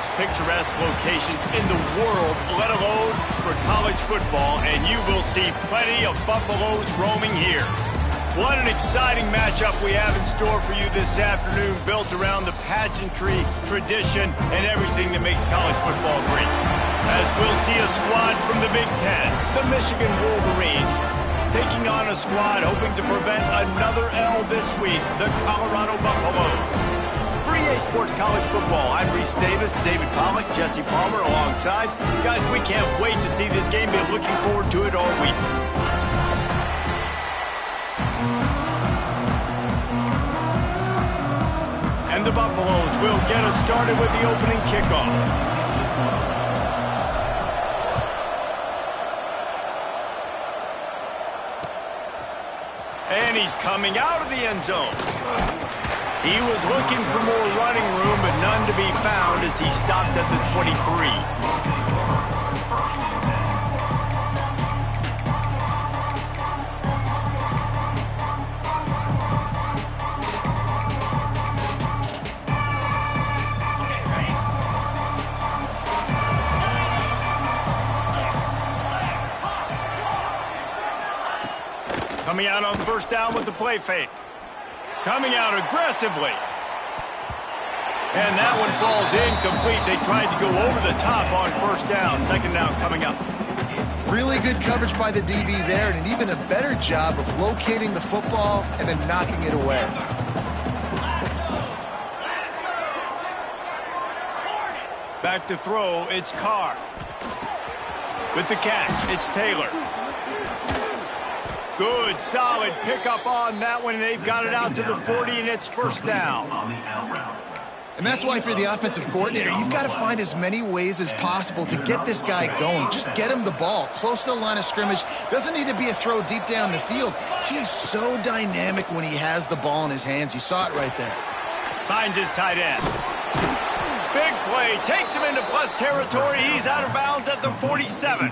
most picturesque locations in the world, let alone for college football, and you will see plenty of Buffaloes roaming here. What an exciting matchup we have in store for you this afternoon, built around the pageantry, tradition, and everything that makes college football great. As we'll see a squad from the Big Ten, the Michigan Wolverines, taking on a squad hoping to prevent another L this week, the Colorado Buffaloes. For EA Sports College Football, I'm Reese Davis, David Pollack, Jesse Palmer alongside. Guys, we can't wait to see this game. Been looking forward to it all week. And the Buffaloes will get us started with the opening kickoff. And he's coming out of the end zone. He was looking for more running room, but none to be found as he stopped at the 23. Coming out on first down with the play fake. Coming out aggressively. And that one falls incomplete. They tried to go over the top on first down. Second down coming up. Really good coverage by the DB there, and an even a better job of locating the football and then knocking it away. Back to throw, it's Carr. With the catch, it's Taylor. Good, solid pickup on that one, and they've got it out to the 40, and it's first down. And that's why, for the offensive coordinator, you've got to find as many ways as possible to get this guy going. Just get him the ball close to the line of scrimmage. Doesn't need to be a throw deep down the field. He's so dynamic when he has the ball in his hands. You saw it right there. Finds his tight end. Big play, takes him into plus territory. He's out of bounds at the 47.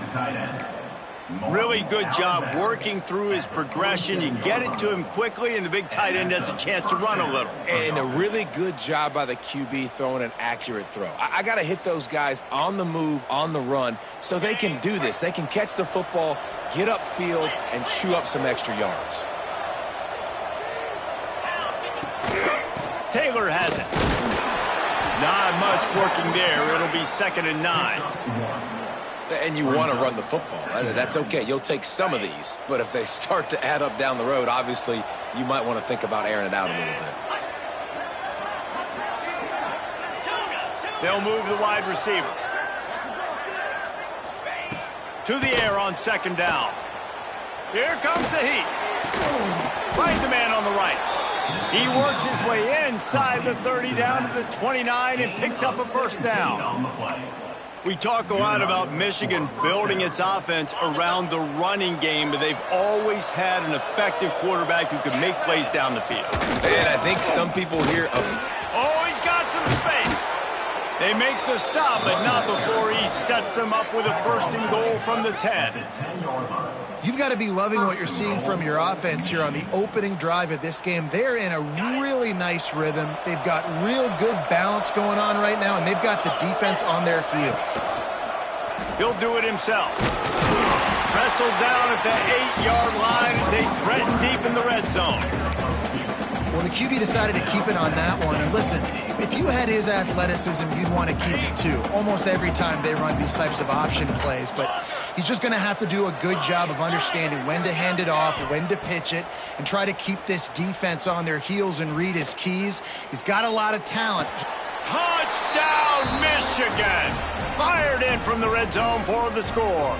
Really good job working through his progression. You get it to him quickly, and the big tight end has a chance to run a little. And a really good job by the QB throwing an accurate throw. I got to hit those guys on the move, on the run, so they can do this. They can catch the football, get upfield, and chew up some extra yards. Taylor has it. Not much working there. It'll be 2nd and 9. And you want to run the football. That's okay. You'll take some of these. But if they start to add up down the road, obviously, you might want to think about airing it out a little bit. They'll move the wide receiver. To the air on 2nd down. Here comes the heat. Finds a man on the right. He works his way inside the 30 down to the 29 and picks up a first down. We talk a lot about Michigan building its offense around the running game, but they've always had an effective quarterback who can make plays down the field. And I think some people here... Oh, he's got some space. They make the stop, but not before he sets them up with a 1st and goal from the 10. You've got to be loving what you're seeing from your offense here on the opening drive of this game. They're in a really nice rhythm. They've got real good balance going on right now, and they've got the defense on their heels. He'll do it himself. Wrestled down at the 8-yard line as they threaten deep in the red zone. Well, the QB decided to keep it on that one. And listen, if you had his athleticism, you'd want to keep it too. Almost every time they run these types of option plays. But he's just going to have to do a good job of understanding when to hand it off, when to pitch it, and try to keep this defense on their heels and read his keys. He's got a lot of talent. Touchdown, Michigan! Fired in from the red zone for the score.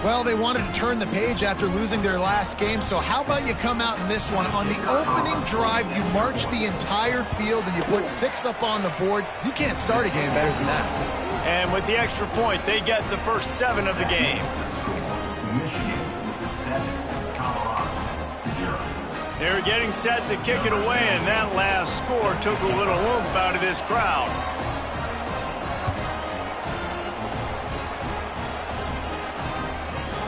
Well, they wanted to turn the page after losing their last game, so how about you come out in this one? On the opening drive, you march the entire field and you put 6 up on the board. You can't start a game better than that. And with the extra point, they get the first 7 of the game. They're getting set to kick it away, and that last score took a little oomph out of this crowd.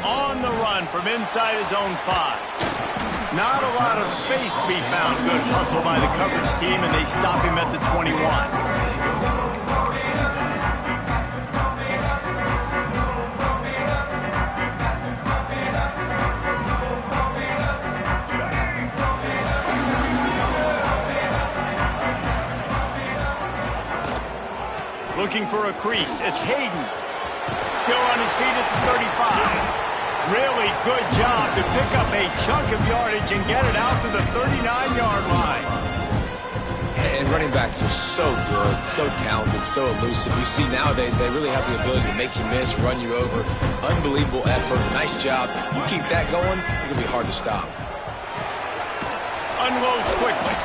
On the run from inside his own 5. Not a lot of space to be found. Good hustle by the coverage team, and they stop him at the 21. looking for a crease. It's Hayden. Still on his feet at the 35. Really good job to pick up a chunk of yardage and get it out to the 39-yard line. And running backs are so good, so talented, so elusive. You see nowadays they really have the ability to make you miss, run you over. Unbelievable effort. Nice job. You keep that going, it'll be hard to stop. Unloads quickly.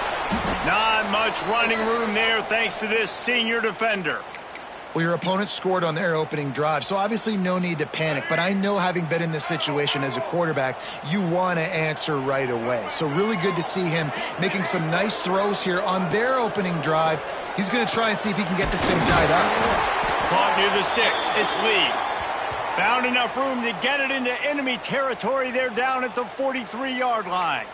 Not much running room there thanks to this senior defender. Well, your opponent scored on their opening drive, so obviously no need to panic. But I know, having been in this situation as a quarterback, you want to answer right away. So really good to see him making some nice throws here on their opening drive. He's going to try and see if he can get this thing tied up. Caught near the sticks. It's Lee. Found enough room to get it into enemy territory. They're down at the 43-yard line.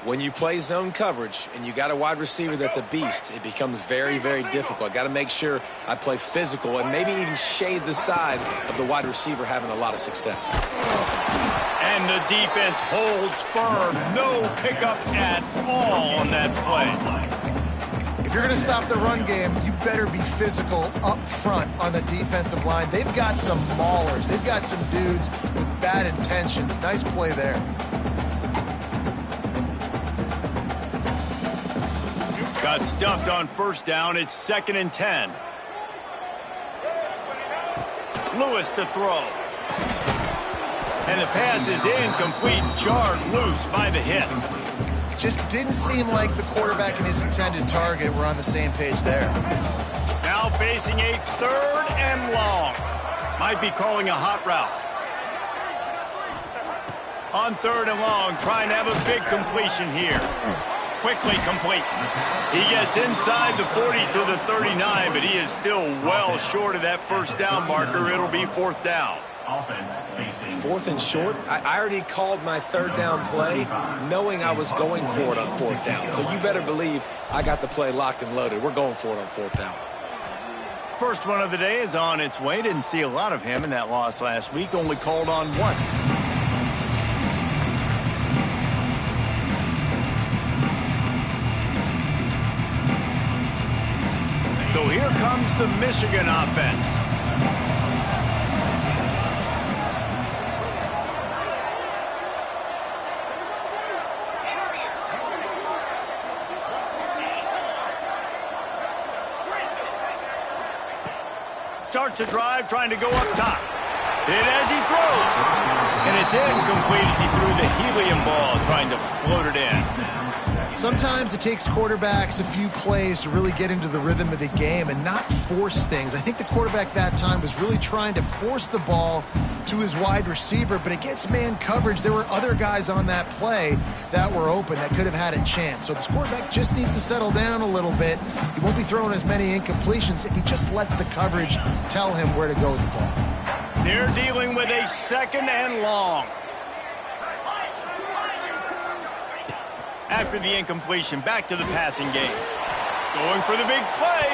When you play zone coverage and you got a wide receiver that's a beast, it becomes very, very difficult. I got to make sure I play physical and maybe even shade the side of the wide receiver having a lot of success. And the defense holds firm. No pickup at all on that play. If you're going to stop the run game, you better be physical up front on the defensive line. They've got some maulers. They've got some dudes with bad intentions. Nice play there. Got stuffed on first down. It's 2nd and 10. Lewis to throw. And the pass is incomplete. Jarred loose by the hit. Just didn't seem like the quarterback and his intended target were on the same page there. Now facing a 3rd and long. Might be calling a hot route. On 3rd and long, trying to have a big completion here. Quickly complete. He gets inside the 40 to the 39, but he is still well short of that first down marker. It'll be 4th down. 4th and short? I already called my 3rd down play knowing I was going for it on 4th down. So you better believe I got the play locked and loaded. We're going for it on 4th down. First one of the day is on its way. Didn't see a lot of him in that loss last week. Only called on once. So here comes the Michigan offense. Starts a drive trying to go up top. Hit as he throws. And it's incomplete as he threw the helium ball trying to float it in. Sometimes it takes quarterbacks a few plays to really get into the rhythm of the game and not force things. I think the quarterback that time was really trying to force the ball to his wide receiver, but against man coverage, there were other guys on that play that were open that could have had a chance. So this quarterback just needs to settle down a little bit. He won't be throwing as many incompletions if he just lets the coverage tell him where to go with the ball. They're dealing with a 2nd and long. After the incompletion, back to the passing game. Going for the big play.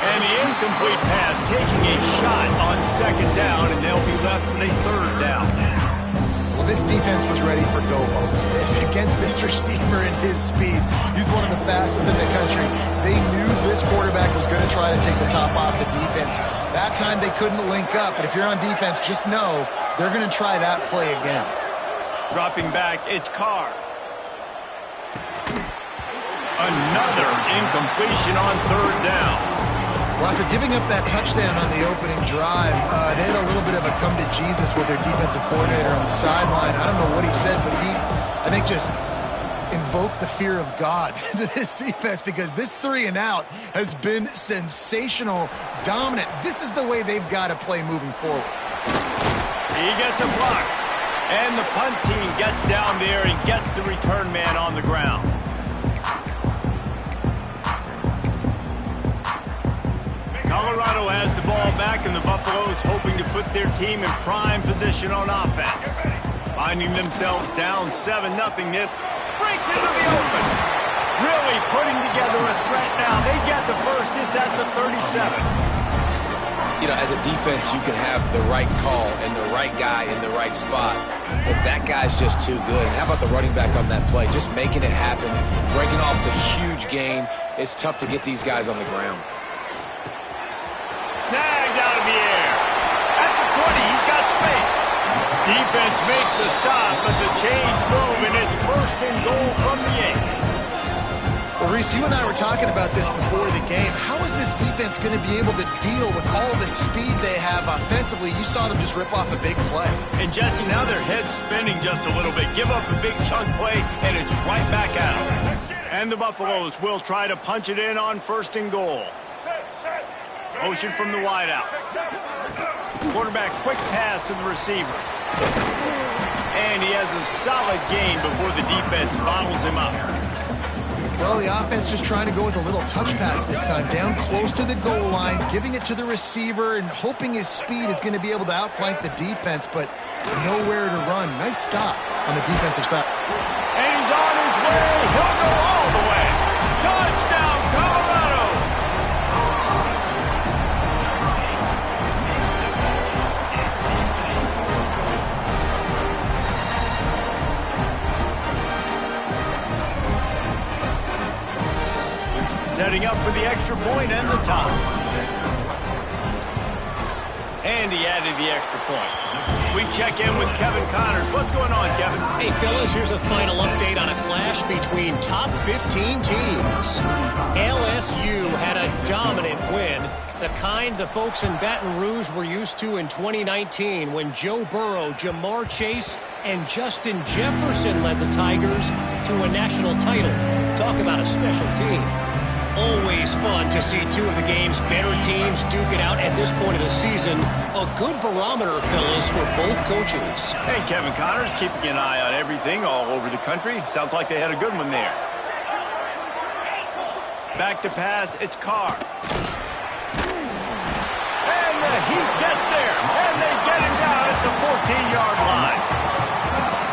And the incomplete pass taking a shot on 2nd down, and they'll be left with a 3rd down. Well, this defense was ready for go-boats. Against this receiver and his speed, he's one of the fastest in the country. They knew this quarterback was going to try to take the top off the defense. That time they couldn't link up, but if you're on defense, just know they're going to try that play again. Dropping back, it's Carr. Another incompletion on 3rd down. Well, after giving up that touchdown on the opening drive, they had a little bit of a come to Jesus with their defensive coordinator on the sideline. I don't know what he said, but he, I think, just invoked the fear of God into this defense, because this 3 and out has been sensational, dominant. This is the way they've got to play moving forward. He gets a block, and the punt team gets down there and gets the return man on the ground. Colorado has the ball back, and the Buffaloes hoping to put their team in prime position on offense. Finding themselves down 7-0, it breaks into the open. Really putting together a threat now. They get the first. It's at the 37. You know, as a defense, you can have the right call and the right guy in the right spot, but that guy's just too good. And how about the running back on that play? Just making it happen, breaking off the huge gain. It's tough to get these guys on the ground. Defense makes the stop, but the chains move, and it's first and goal from the 8. Well, Reese, you and I were talking about this before the game. How is this defense going to be able to deal with all the speed they have offensively? You saw them just rip off a big play. And, Jesse, now their head's spinning just a little bit. Give up a big chunk play, and it's right back at them. And the Buffaloes will try to punch it in on first and goal. Motion from the wideout. Quarterback quick pass to the receiver. And he has a solid gain before the defense bottles him up. Well, the offense just trying to go with a little touch pass this time, down close to the goal line, giving it to the receiver and hoping his speed is going to be able to outflank the defense, but nowhere to run. Nice stop on the defensive side. And he's on his way. He'll go all the way. Touchdown, Colorado! Setting up for the extra point and the top. And he added the extra point. We check in with Kevin Connors. What's going on, Kevin? Hey, fellas, here's a final update on a clash between top 15 teams. LSU had a dominant win, the kind the folks in Baton Rouge were used to in 2019 when Joe Burrow, Jamar Chase, and Justin Jefferson led the Tigers to a national title. Talk about a special team. Always fun to see two of the game's better teams duke it out at this point of the season. A good barometer, fellas, for both coaches. And Kevin Connors keeping an eye on everything all over the country. Sounds like they had a good one there. Back to pass, it's Carr. And the Heat gets there, and they get him down at the 14-yard line.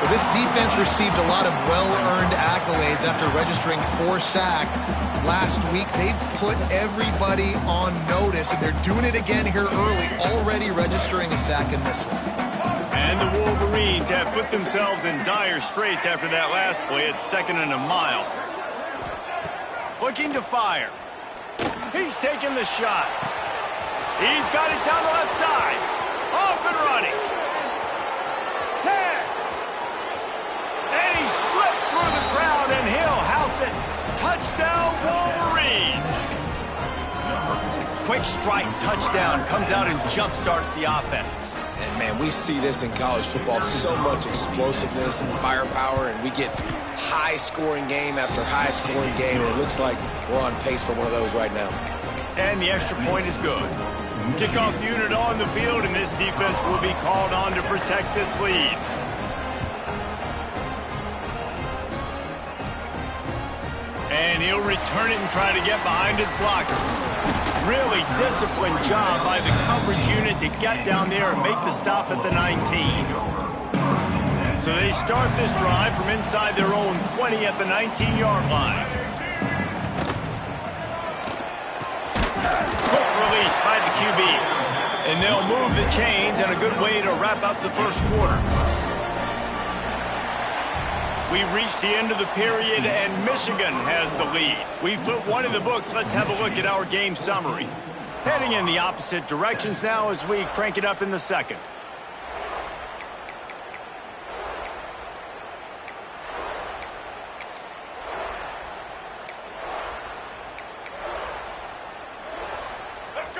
Well, this defense received a lot of well-earned accolades after registering 4 sacks last week. They've put everybody on notice, and they're doing it again here early, already registering a sack in this one. And the Wolverines have put themselves in dire straits after that last play. It's 2nd and a mile. Looking to fire. He's taking the shot. He's got it down the left side. Off and running. 10. And he slipped through the crowd, and he'll house it. Touchdown, Wolverines. Quick strike touchdown comes out and jump-starts the offense. And, man, we see this in college football, so much explosiveness and firepower, and we get high-scoring game after high-scoring game, and it looks like we're on pace for one of those right now. And the extra point is good. Kickoff unit on the field, and this defense will be called on to protect this lead. And he'll return it and try to get behind his blockers. Really disciplined job by the coverage unit to get down there and make the stop at the 19. So they start this drive from inside their own 20 at the 19-yard line. Quick release by the QB. And they'll move the chains, and a good way to wrap up the first quarter. We've reached the end of the period, and Michigan has the lead. We've put one in the books. Let's have a look at our game summary. Heading in the opposite directions now as we crank it up in the second.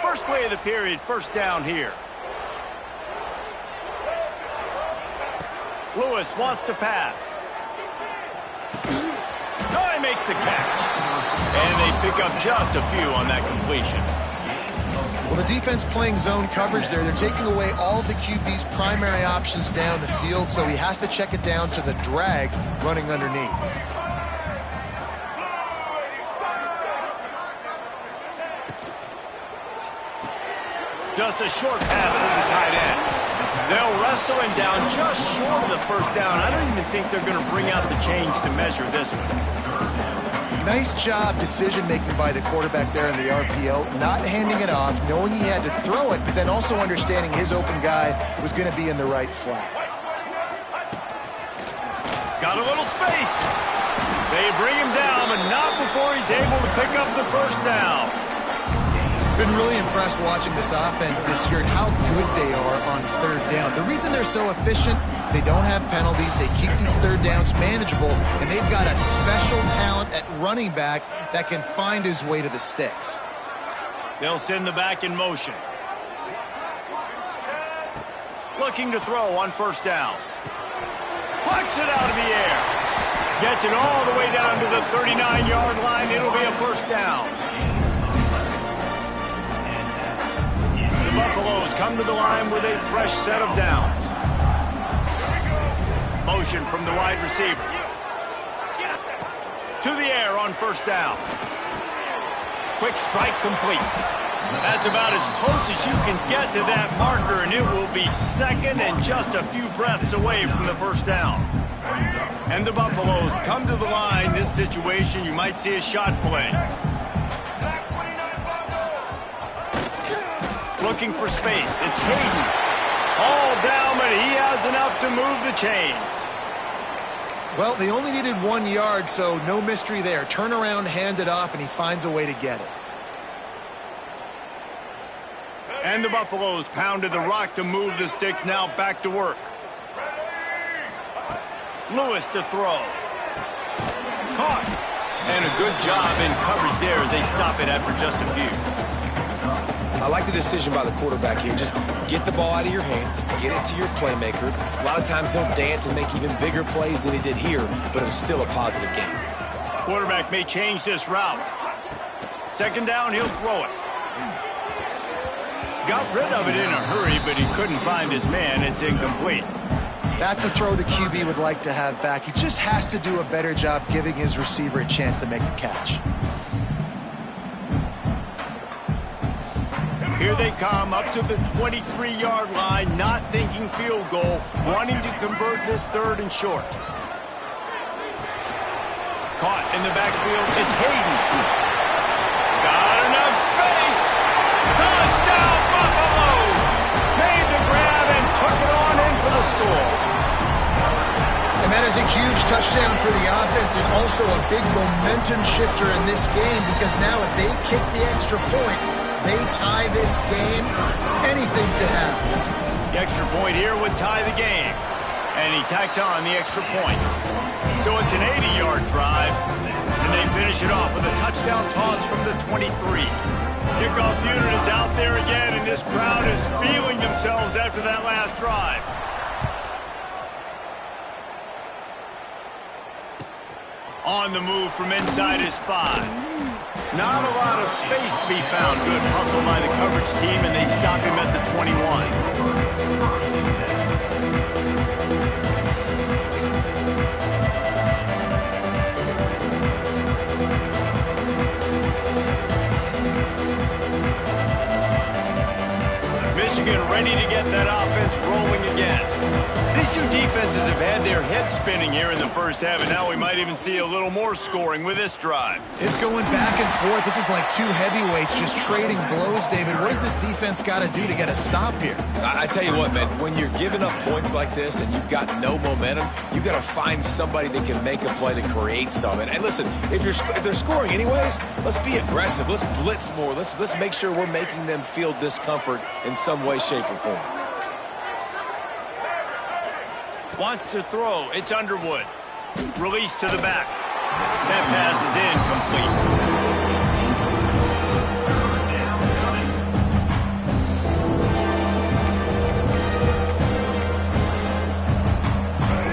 First play of the period, first down here. Lewis wants to pass. Oh, he makes the catch. And they pick up just a few on that completion. Well, the defense playing zone coverage there. They're taking away all of the QB's primary options down the field, so he has to check it down to the drag running underneath. Just a short pass to the tight end. They'll wrestle him down just short of the first down. I don't even think they're going to bring out the chains to measure this one. Nice job decision-making by the quarterback there in the RPO, not handing it off, knowing he had to throw it, but then also understanding his open guy was going to be in the right flat. Got a little space. They bring him down, but not before he's able to pick up the first down. Been really impressed watching this offense this year and how good they are on third down. The reason they're so efficient, they don't have penalties, they keep these third downs manageable, and they've got a special talent at running back that can find his way to the sticks. They'll send the back in motion. Looking to throw on first down. Plucks it out of the air. Gets it all the way down to the 39-yard line. It'll be a first down. The Buffaloes come to the line with a fresh set of downs. Motion from the wide receiver. To the air on first down. Quick strike complete. That's about as close as you can get to that marker, and it will be second and just a few breaths away from the first down. And the Buffaloes come to the line. This situation, you might see a shot play. Looking for space. It's Hayden. All down, but he has enough to move the chains. Well, they only needed 1 yard, so no mystery there. Turn around, hand it off, and he finds a way to get it. And the Buffaloes pounded the rock to move the sticks. Now back to work. Lewis to throw. Caught. And a good job in coverage there as they stop it after just a few. I like the decision by the quarterback here. Just get the ball out of your hands, get it to your playmaker. A lot of times he'll dance and make even bigger plays than he did here, but it was still a positive game. Quarterback may change this route. Second down, he'll throw it. Got rid of it in a hurry, but he couldn't find his man. It's incomplete. That's a throw the QB would like to have back. He just has to do a better job giving his receiver a chance to make the catch. Here they come up to the 23-yard line, not thinking field goal, wanting to convert this third and short. Caught in the backfield, it's Hayden. Got enough space. Touchdown, Buffaloes! Made the grab and took it on in for the score. And that is a huge touchdown for the offense and also a big momentum shifter in this game because now if they kick the extra point, they tie this game, anything could happen. The extra point here would tie the game. And he tacks on the extra point. So it's an 80-yard drive. And they finish it off with a touchdown toss from the 23. Kickoff unit is out there again, and this crowd is feeling themselves after that last drive. On the move from inside his 5. Not a lot of space to be found. Good hustle by the coverage team, and they stop him at the 21. Michigan ready to get that offense rolling again. These two defenses have had their heads spinning here in the first half, and now we might even see a little more scoring with this drive. It's going back and forth. This is like two heavyweights just trading blows, David. What does this defense got to do to get a stop here? I tell you what, man, when you're giving up points like this and you've got no momentum, you've got to find somebody that can make a play to create something. And listen, if they're scoring anyways, let's be aggressive. Let's blitz more. Let's make sure we're making them feel discomfort in some way, shape, or form. Wants to throw. It's Underwood. Release to the back. That pass is incomplete.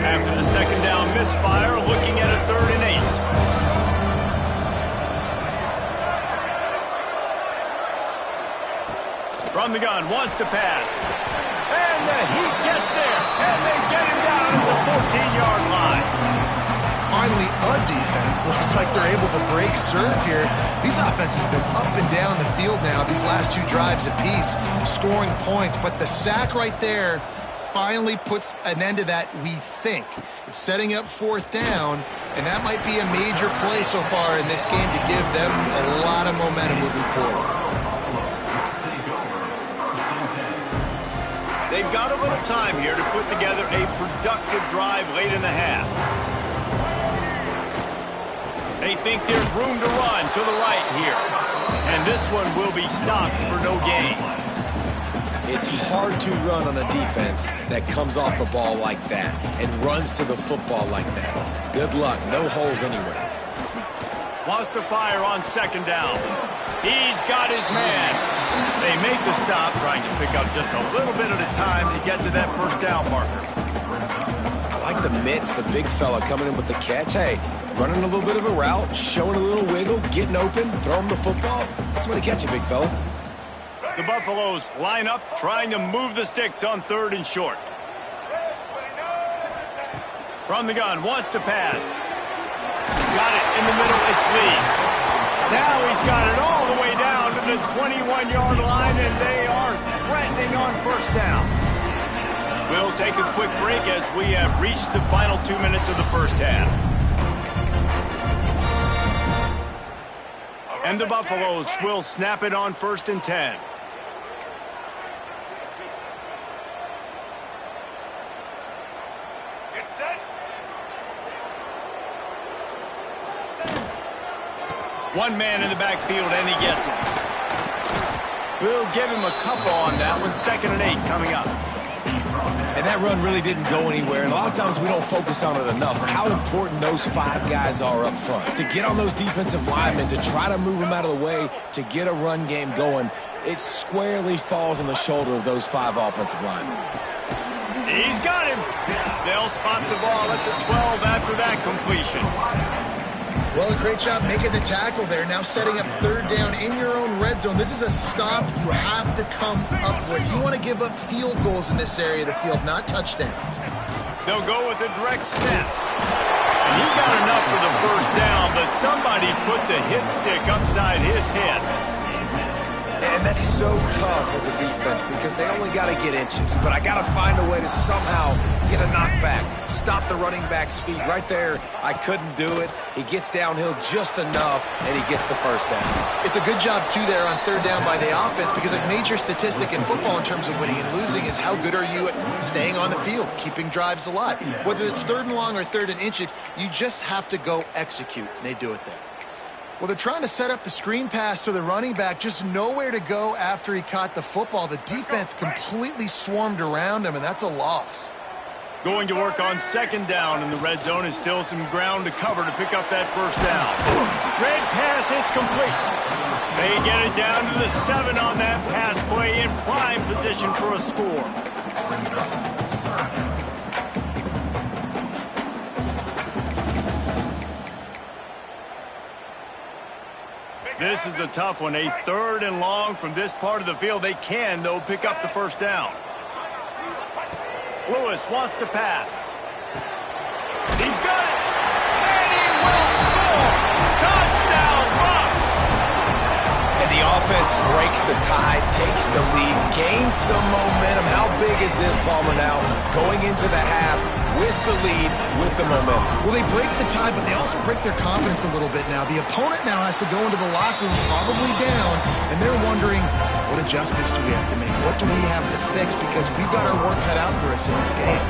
After the second down misfire, looking at a 3rd and 8. From the gun, wants to pass. And the Heat gets there, and they get him down at the 14-yard line. Finally, a defense. Looks like they're able to break serve here. These offenses have been up and down the field now, these last two drives apiece, scoring points. But the sack right there finally puts an end to that, we think. It's setting up 4th down, and that might be a major play so far in this game to give them a lot of momentum moving forward. They've got a little time here to put together a productive drive late in the half. They think there's room to run to the right here. And this one will be stopped for no gain. It's hard to run on a defense that comes off the ball like that and runs to the football like that. Good luck. No holes anywhere. Wants to fire on second down. He's got his man. They make the stop, trying to pick up just a little bit at a time to get to that first down marker. I like the mitts, the big fella coming in with the catch. Hey, running a little bit of a route, showing a little wiggle, getting open, throwing the football. That's the way to catch it, big fella. The Buffaloes line up, trying to move the sticks on 3rd and short. From the gun, wants to pass. Got it in the middle, it's Lee. Now he's got it all the way down to the 21-yard line, and they are threatening on first down. We'll take a quick break as we have reached the final 2 minutes of the first half. And the Buffaloes will snap it on 1st and 10. One man in the backfield, and he gets it. We'll give him a couple on that one. 2nd and 8 coming up. And that run really didn't go anywhere. And a lot of times we don't focus on it enough. How important those 5 guys are up front. To get on those defensive linemen, to try to move them out of the way, to get a run game going, it squarely falls on the shoulder of those 5 offensive linemen. He's got him. They'll spot the ball at the 12 after that completion. Well, a great job making the tackle there. Now setting up 3rd down in your own red zone. This is a stop you have to come up with. You want to give up field goals in this area of the field, not touchdowns. They'll go with a direct snap. And he got enough for the first down, but somebody put the hit stick upside his head. And that's so tough as a defense because they only got to get inches. But I got to find a way to somehow get a knockback, stop the running back's feet. Right there, I couldn't do it. He gets downhill just enough, and he gets the first down. It's a good job, too, there on 3rd down by the offense because a major statistic in football in terms of winning and losing is how good are you at staying on the field, keeping drives alive. Whether it's 3rd and long or 3rd and inches, you just have to go execute, and they do it there. Well, they're trying to set up the screen pass to the running back, just nowhere to go after he caught the football. The defense completely swarmed around him, and that's a loss. Going to work on 2nd down in the red zone is still some ground to cover to pick up that first down. Red pass, it's complete. They get it down to the 7 on that pass play in prime position for a score. This is a tough one. A 3rd and long from this part of the field. They can, though, pick up the first down. Lewis wants to pass. He's got it. And he will score. Touchdown, Bucs. And the offense breaks the tie, takes the lead, gains some momentum. How big is this, Palmer, now? Going into the half with the lead, with the momentum. Well, they break the tie, but they also break their confidence a little bit now. The opponent now has to go into the locker room probably down, and they're wondering, what adjustments do we have to make? What do we have to fix? Because we've got our work cut out for us in this game.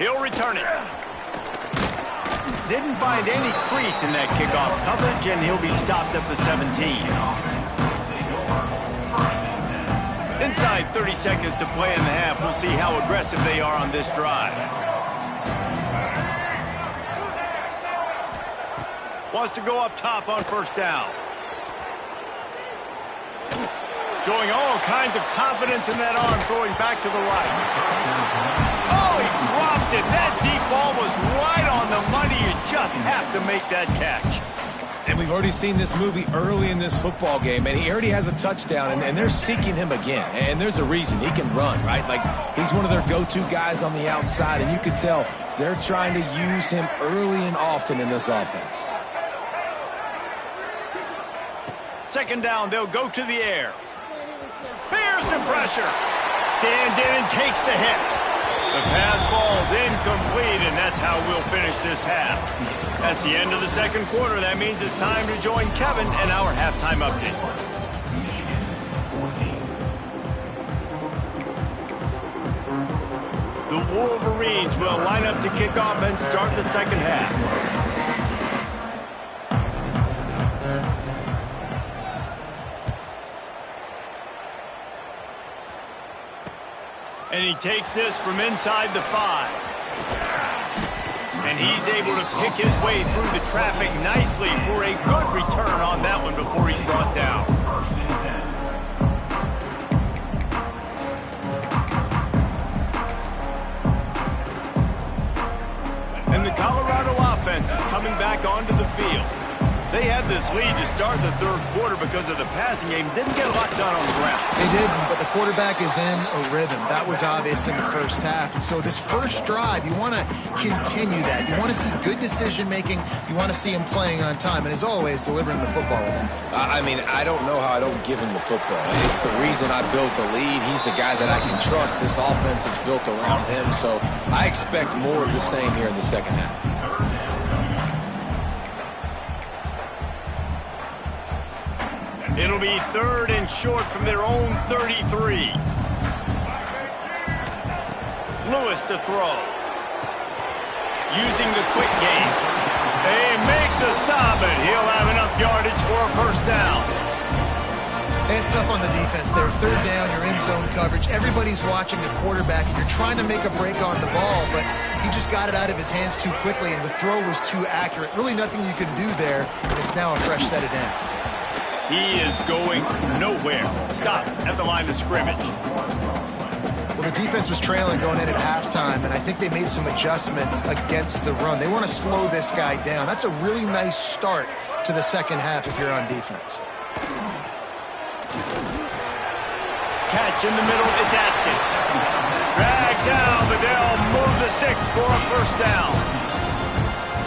He'll return it. Didn't find any crease in that kickoff coverage, and he'll be stopped at the 17. Inside 30 seconds to play in the half. We'll see how aggressive they are on this drive. Wants to go up top on first down. Showing all kinds of confidence in that arm, throwing back to the right. Oh, he dropped it. That deep ball was right on the money. You just have to make that catch. And we've already seen this movie early in this football game, and he already has a touchdown, and they're seeking him again. And there's a reason. He can run, right? Like, he's one of their go-to guys on the outside, and you can tell they're trying to use him early and often in this offense. 2nd down, they'll go to the air. Pearson pressure. Stands in and takes the hit. The pass falls incomplete, and that's how we'll finish this half. That's the end of the 2nd quarter. That means it's time to join Kevin and our halftime update. The Wolverines will line up to kick off and start the second half. And he takes this from inside the 5. And he's able to pick his way through the traffic nicely for a good return on that one before he's brought down. And the Colorado offense is coming back onto the field. They had this lead to start the third quarter because of the passing game. Didn't get a lot done on the ground. They didn't, but the quarterback is in a rhythm. That was obvious in the first half. And so this first drive, you want to continue that. You want to see good decision-making. You want to see him playing on time. And as always, delivering the football with that. I mean, I don't know how I don't give him the football. It's the reason I built the lead. He's the guy that I can trust. This offense is built around him. So I expect more of the same here in the second half. It'll be third and short from their own 33. Lewis to throw. Using the quick game. They make the stop, and he'll have enough yardage for a first down. It's tough on the defense there. Third down, you're in zone coverage. Everybody's watching the quarterback, and you're trying to make a break on the ball, but he just got it out of his hands too quickly, and the throw was too accurate. Really nothing you can do there. It's now a fresh set of downs. He is going nowhere. Stop at the line of scrimmage. Well, the defense was trailing going in at halftime, and I think they made some adjustments against the run. They want to slow this guy down. That's a really nice start to the second half if you're on defense. Catch in the middle. It's Atkins. Dragged down, but they'll move the sticks for a first down.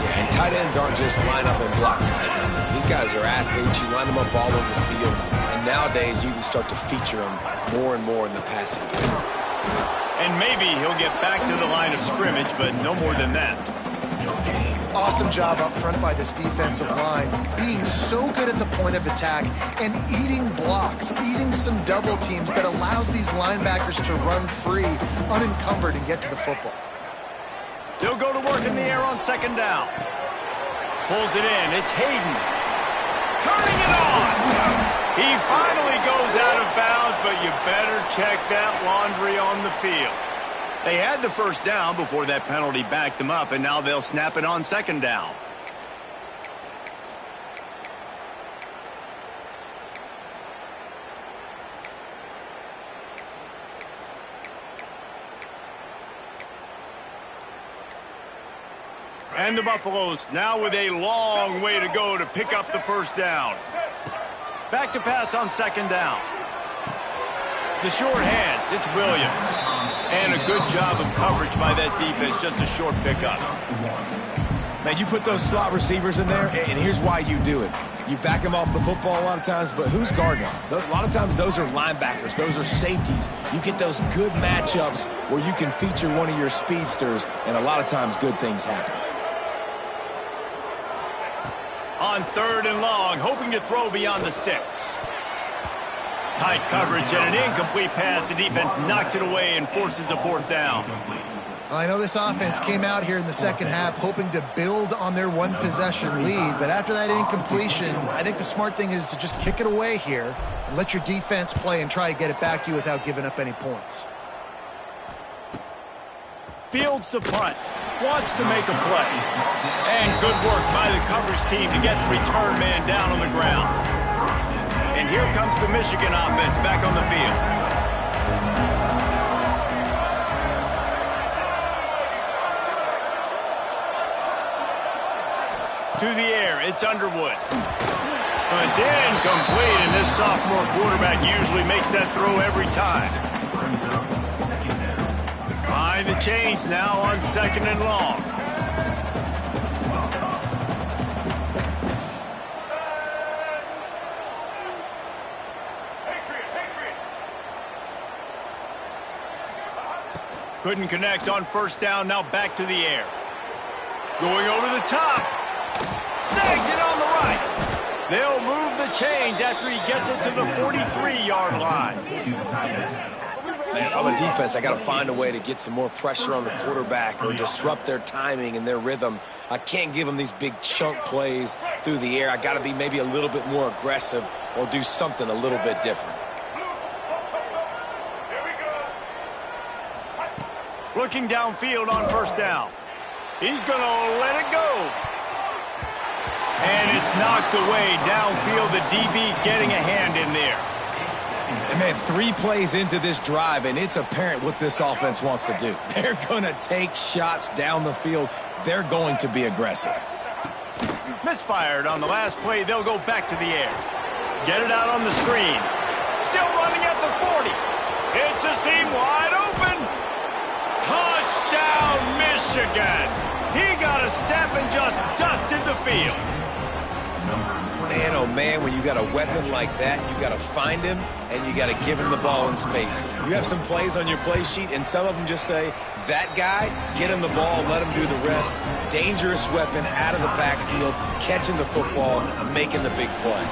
Yeah, and tight ends aren't just line up and block guys. These guys are athletes. You line them up all over the field. And nowadays, you can start to feature them more and more in the passing game. And maybe he'll get back to the line of scrimmage, but no more than that. Awesome job up front by this defensive line, being so good at the point of attack and eating blocks, eating some double teams that allows these linebackers to run free, unencumbered, and get to the football. They'll go to work in the air on second down. Pulls it in. It's Hayden. Turning it on. He finally goes out of bounds, but you better check that laundry on the field. They had the first down before that penalty backed them up, and now they'll snap it on second down. And the Buffaloes now with a long way to go to pick up the first down. Back to pass on second down. The short hands, it's Williams. And a good job of coverage by that defense, just a short pickup. Man, you put those slot receivers in there, and here's why you do it. You back them off the football a lot of times, but who's guarding them? A lot of times those are linebackers. Those are safeties. You get those good matchups where you can feature one of your speedsters, and a lot of times good things happen. On third and long, hoping to throw beyond the sticks. Tight coverage and an incomplete pass. The defense knocks it away and forces a fourth down. I know this offense came out here in the second half hoping to build on their one-possession lead, but after that incompletion, I think the smart thing is to just kick it away here and let your defense play and try to get it back to you without giving up any points. Fields to punt. Wants to make a play. And good work by the coverage team to get the return man down on the ground. And here comes the Michigan offense back on the field. To the air, it's Underwood. It's incomplete, and this sophomore quarterback usually makes that throw every time. Behind the chains now on second and long. Couldn't connect on first down, now back to the air. Going over the top. Snags it on the right. They'll move the chains after he gets it to the 43-yard line. And if I'm a defense, I got to find a way to get some more pressure on the quarterback or disrupt their timing and their rhythm. I can't give them these big chunk plays through the air. I got to be maybe a little bit more aggressive or do something a little bit different. Looking downfield on first down. He's going to let it go. And it's knocked away downfield. The DB getting a hand in there. And man, 3 plays into this drive, and it's apparent what this offense wants to do. They're going to take shots down the field. They're going to be aggressive. Misfired on the last play. They'll go back to the air. Get it out on the screen. Still running at the 40. It's a seam wide open. Touchdown, Michigan. He got a step and just dusted the field. Man, oh man, when you got a weapon like that, you got to find him and you got to give him the ball in space. You have some plays on your play sheet, and some of them just say, that guy, get him the ball, let him do the rest. Dangerous weapon out of the backfield, catching the football, making the big play.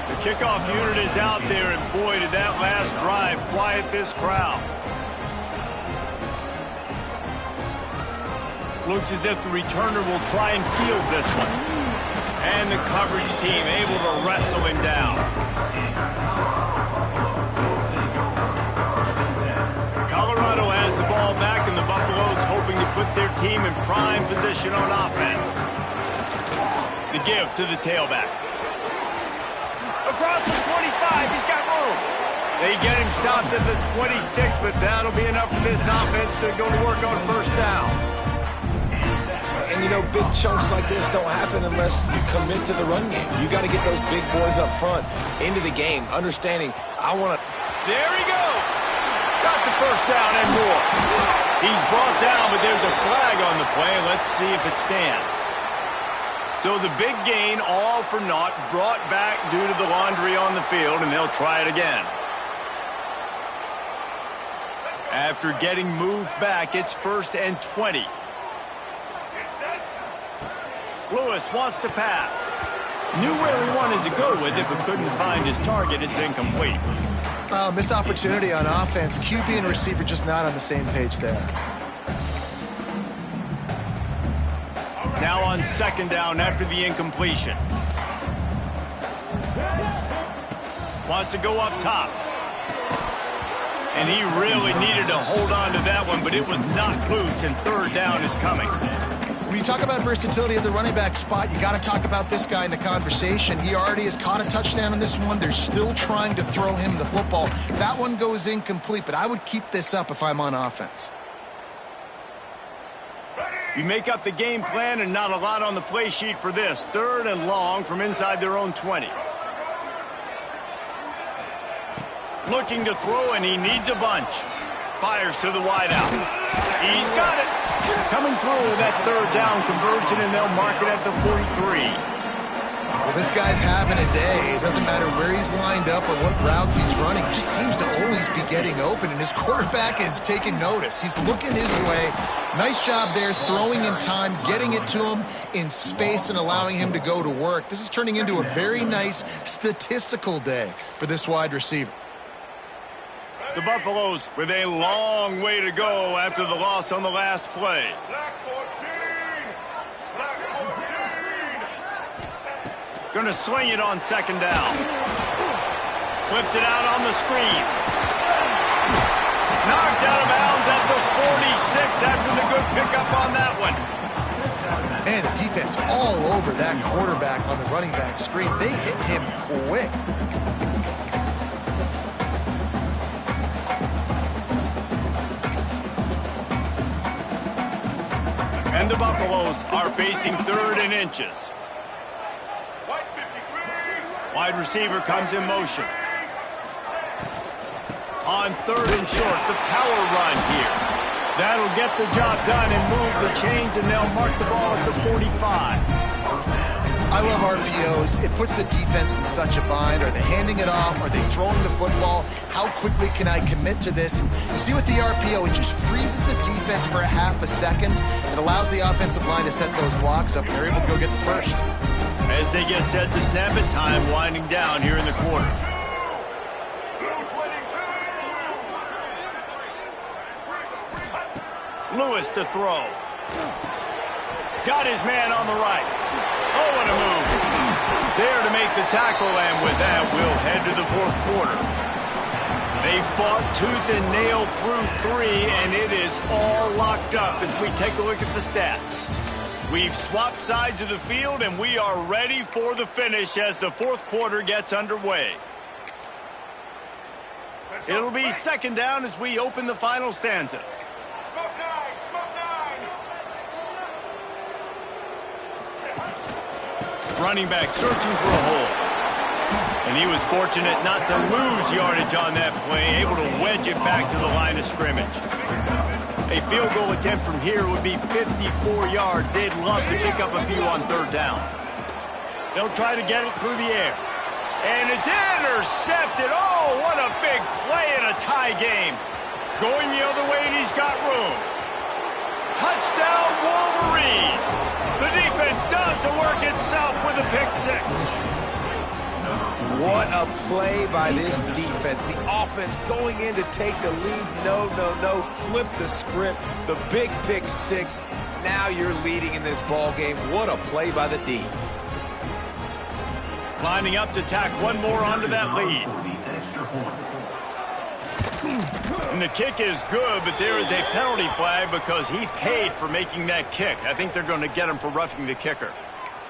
The kickoff unit is out there, and boy, did that last drive quiet this crowd. Looks as if the returner will try and field this one. And the coverage team able to wrestle him down. Colorado has the ball back, and the Buffaloes hoping to put their team in prime position on offense. The give to the tailback. Across the 25, he's got room. They get him stopped at the 26, but that'll be enough for this offense to go to work on first down. And, you know, big chunks like this don't happen unless you commit to the run game. You got to get those big boys up front into the game, understanding I want to... There he goes. Got the first down and more. He's brought down, but there's a flag on the play. Let's see if it stands. So the big gain, all for naught, brought back due to the laundry on the field, and they'll try it again. After getting moved back, it's 1st and 20. Lewis wants to pass. Knew where he wanted to go with it, but couldn't find his target. It's incomplete. Missed opportunity on offense. QB and receiver just not on the same page there. Now on second down after the incompletion. Wants to go up top. And he really needed to hold on to that one, but it was knocked loose, and third down is coming. When you talk about versatility at the running back spot, you got to talk about this guy in the conversation. He already has caught a touchdown in this one. They're still trying to throw him the football. That one goes incomplete, but I would keep this up if I'm on offense. You make up the game plan, and not a lot on the play sheet for this. 3rd and long from inside their own 20. Looking to throw, and he needs a bunch. Fires to the wideout. He's got it. Coming through that 3rd down conversion, and they'll mark it at the 43. Well, this guy's having a day. It doesn't matter where he's lined up or what routes he's running. He just seems to always be getting open, and his quarterback is taking notice. He's looking his way. Nice job there, throwing in time, getting it to him in space, and allowing him to go to work. This is turning into a very nice statistical day for this wide receiver. The Buffaloes with a long way to go after the loss on the last play. Going to swing it on second down. Flips it out on the screen. Knocked out of bounds at the 46 after the good pickup on that one. And the defense all over that quarterback on the running back screen. They hit him quick. And the Buffaloes are facing 3rd and inches. Wide receiver comes in motion. On 3rd and short, the power run here. That'll get the job done and move the chains, and they'll mark the ball at the 45. I love RPOs. It puts the defense in such a bind. Are they handing it off? Are they throwing the football? How quickly can I commit to this? And you see with the RPO, it just freezes the defense for a half a second. It allows the offensive line to set those blocks up, and they're able to go get the first. As they get set to snap it, time winding down here in the quarter. Lewis to throw. Got his man on the right. Oh, what a move. There to make the tackle, and with that, we'll head to the fourth quarter. They fought tooth and nail through 3, and it is all locked up as we take a look at the stats. We've swapped sides of the field, and we are ready for the finish as the fourth quarter gets underway. It'll be second down as we open the final stanza. Smoke nine. Running back searching for a hole. And he was fortunate not to lose yardage on that play, able to wedge it back to the line of scrimmage. A field goal attempt from here would be 54 yards. They'd love to pick up a few on third down. They'll try to get it through the air. And it's intercepted. Oh, what a big play in a tie game. Going the other way, and he's got room. Touchdown, Wolverines. The defense does the work itself with a pick 6. What a play by this defense. The offense going in to take the lead. No. Flip the script. The big pick 6. Now you're leading in this ball game. What a play by the D. Lining up to tack one more onto that lead. And the kick is good, but there is a penalty flag because he paid for making that kick. I think they're going to get him for roughing the kicker.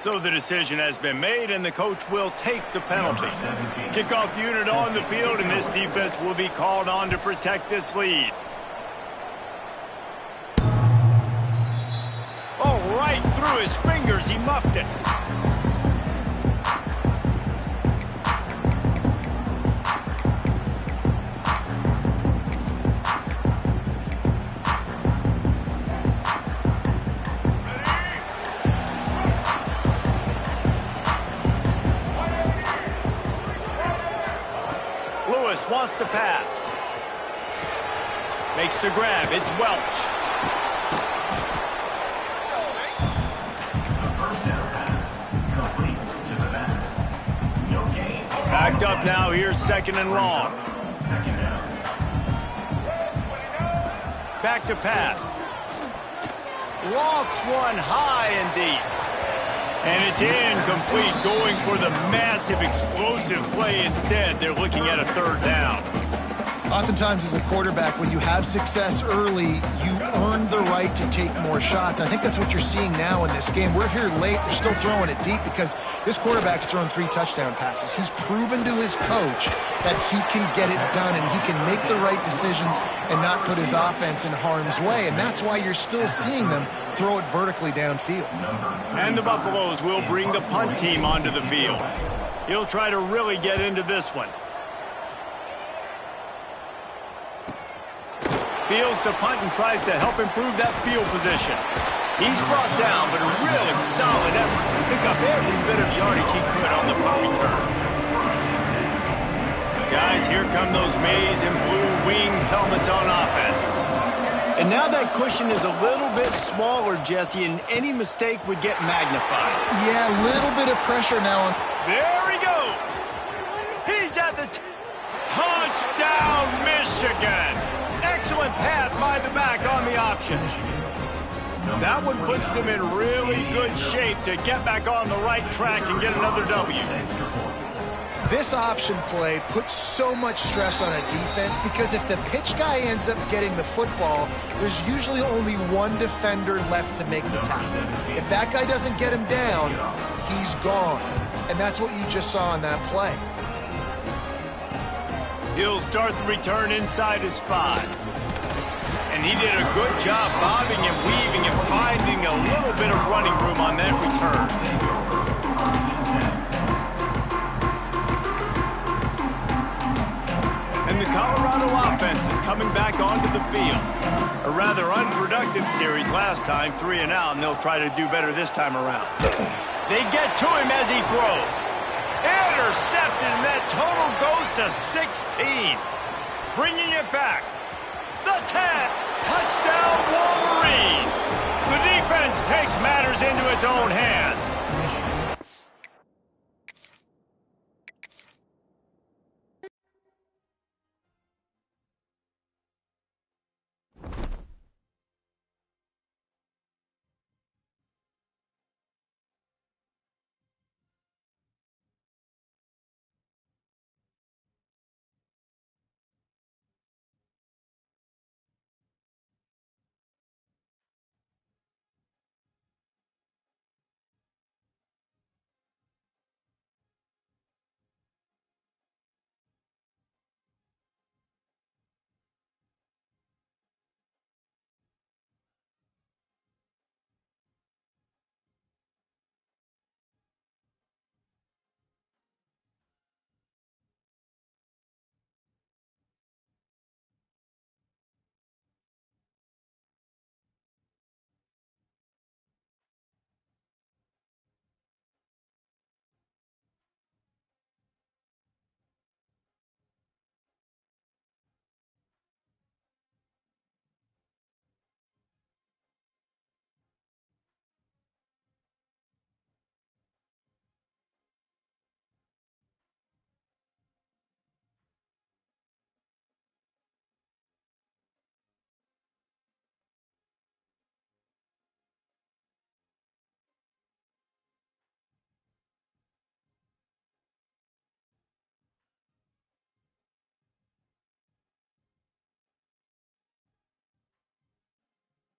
So the decision has been made, and the coach will take the penalty. Kickoff unit on the field, and this defense will be called on to protect this lead. Oh, right through his fingers, he muffed it. Wants to pass. Makes the grab. It's Welch. Backed up now. Here's second and long. Back to pass. Lofts one high and deep. And it's incomplete, going for the massive explosive play instead. They're looking at a third down. Oftentimes as a quarterback, when you have success early, you earn the right to take more shots. And I think that's what you're seeing now in this game. We're here late. They're still throwing it deep because this quarterback's thrown 3 touchdown passes. He's proven to his coach that he can get it done and he can make the right decisions and not put his offense in harm's way. And that's why you're still seeing them throw it vertically downfield. And the Buffaloes will bring the punt team onto the field. He'll try to really get into this one. Fields to punt and tries to help improve that field position. He's brought down, but a really solid effort to pick up every bit of yardage he could on the punt return. Guys, here come those maize and blue winged helmets on offense. And now that cushion is a little bit smaller, Jesse, and any mistake would get magnified. Yeah, a little bit of pressure now. There he goes. He's at the touchdown, Michigan. Excellent pass by the back on the option. That one puts them in really good shape to get back on the right track and get another W. This option play puts so much stress on a defense because if the pitch guy ends up getting the football, there's usually only one defender left to make the tackle. If that guy doesn't get him down, he's gone. And that's what you just saw in that play. He'll start the return inside his 5. And he did a good job bobbing and weaving and finding a little bit of running room on that return. And the Colorado offense is coming back onto the field. A rather unproductive series last time, 3 and out, and they'll try to do better this time around. They get to him as he throws. Intercepted, and that total goes to 16. Bringing it back. The 10. Touchdown, Wolverines. The defense takes matters into its own hands.